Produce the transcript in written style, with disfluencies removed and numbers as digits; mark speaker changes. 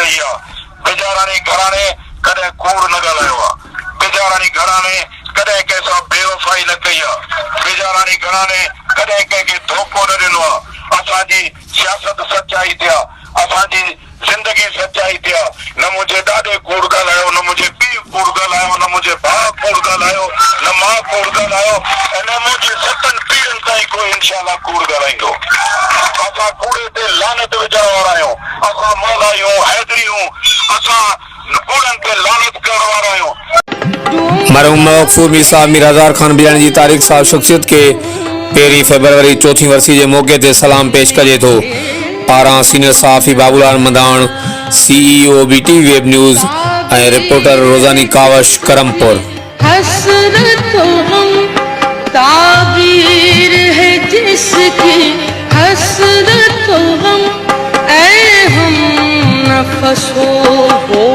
Speaker 1: कई आहे। बेजारानी घराणे कॾहिं कूड़ न ॻाल्हायो आहे। बेजारानी घराणे कॾहिं कंहिंसां बेवफ़ाई न कई आहे। बेजारानी घराणे कॾहिं कंहिंखे धोखो न ॾिनो आहे। असांजी सियासत सचाई ते आहे, असांजी जिंदगी सचाई ते आहे। न मुंहिंजे ॾाॾे कूड़ ॻाल्हायो, न मुंहिंजे पीउ कूड़ ॻाल्हायो, न मुंहिंजे भाउ कूड़ ॻाल्हायो, न मां कूड़ ॻाल्हायो, ऐं न मुंहिंजे 7 पीढ़ियुनि ताईं कोई इंशाअल्लाह कूड़ ॻाल्हाईंदो। असां कूड़े ते लानत विझण वारा आहियूं। असां मौलायूं, हैदरियूं, असां कूड़नि ते लानत करण वारा आहियूं।
Speaker 2: मरहूम मकफूर मीर साहब मीर हज़ार खान बिलानी जी तारीख़ साहब शख्सियत के 1 फरवरी 4हीं वरसी के मौके ते सलाम पेश करे तो। पारां सीनियर सहाफ़ी Babulal Madan, CEO BT web news और रिपोर्टर रोज़ानी कावश करमपुर।
Speaker 3: हसरतों हम ताबीर है जिसकी, हसरतों हम ऐ हम नफसो हो